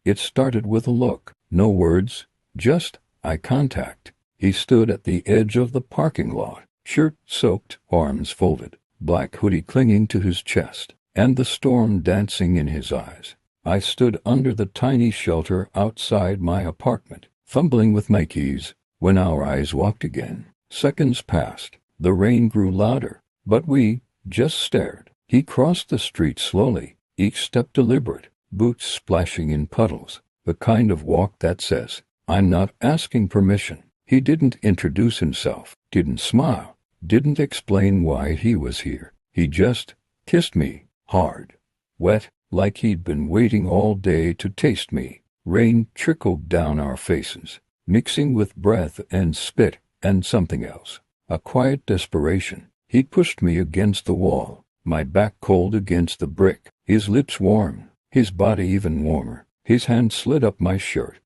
It started with a look, no words, just eye contact. He stood at the edge of the parking lot, shirt soaked, arms folded, black hoodie clinging to his chest, and the storm dancing in his eyes. I stood under the tiny shelter outside my apartment, fumbling with my keys, when our eyes walked again. Seconds passed. The rain grew louder, but we just stared. He crossed the street slowly, each step deliberate, boots splashing in puddles, the kind of walk that says, "I'm not asking permission." He didn't introduce himself, didn't smile, didn't explain why he was here. He just kissed me, hard, wet, like he'd been waiting all day to taste me. Rain trickled down our faces, mixing with breath and spit and something else, a quiet desperation. He pushed me against the wall, my back cold against the brick, his lips warm, his body even warmer. His hand slid up my shirt.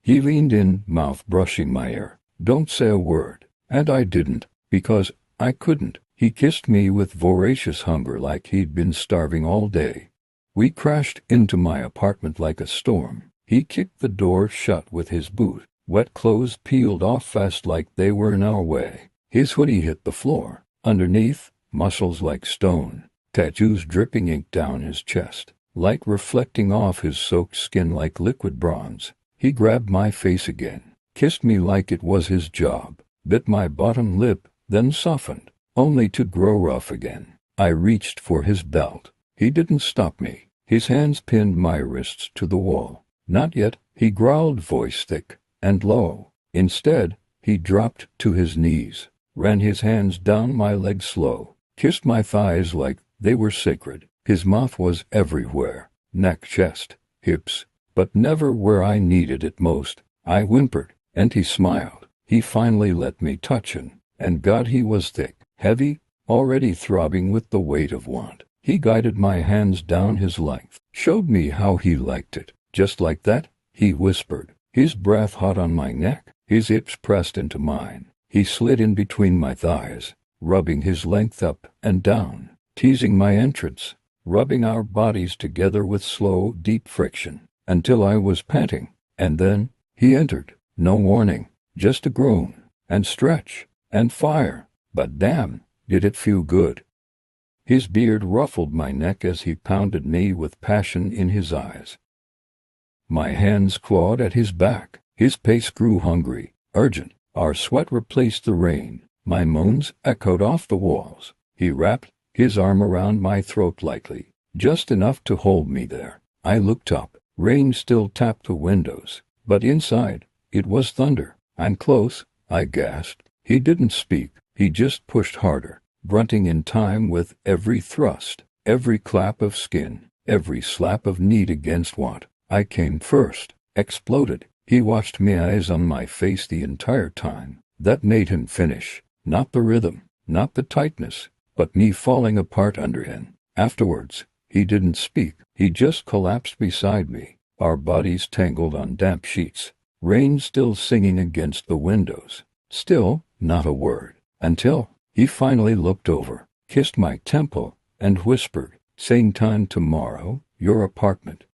He leaned in, mouth brushing my hair. "Don't say a word." And I didn't, because I couldn't. He kissed me with voracious hunger like he'd been starving all day. We crashed into my apartment like a storm. He kicked the door shut with his boot. Wet clothes peeled off fast like they were in our way. His hoodie hit the floor. Underneath, muscles like stone, tattoos dripping ink down his chest, light reflecting off his soaked skin like liquid bronze. He grabbed my face again, kissed me like it was his job, bit my bottom lip, then softened, only to grow rough again. I reached for his belt. He didn't stop me. His hands pinned my wrists to the wall. "Not yet," he growled, voice thick and low. Instead, he dropped to his knees, ran his hands down my legs slow, kissed my thighs like they were sacred. His mouth was everywhere, neck, chest, hips, but never where I needed it most. I whimpered, and he smiled. He finally let me touch him, and God, he was thick, heavy, already throbbing with the weight of want. He guided my hands down his length, showed me how he liked it. "Just like that," he whispered, his breath hot on my neck, his hips pressed into mine. He slid in between my thighs, rubbing his length up and down, teasing my entrance, rubbing our bodies together with slow, deep friction, until I was panting. And then, he entered. No warning, just a groan, and stretch, and fire. But damn, did it feel good. His beard ruffled my neck as he pounded me with passion in his eyes. My hands clawed at his back. His pace grew hungry, urgent. Our sweat replaced the rain. My moans echoed off the walls. He wrapped his arm around my throat lightly, just enough to hold me there. I looked up. Rain still tapped the windows, but inside, it was thunder. "I'm close," I gasped. He didn't speak. He just pushed harder, grunting in time with every thrust, every clap of skin, every slap of need against what I came first, exploded. He watched me, eyes on my face the entire time. That made him finish. Not the rhythm, not the tightness, but me falling apart under him. Afterwards, he didn't speak. He just collapsed beside me, our bodies tangled on damp sheets, rain still singing against the windows. Still, not a word, until he finally looked over, kissed my temple, and whispered, "Same time tomorrow, your apartment."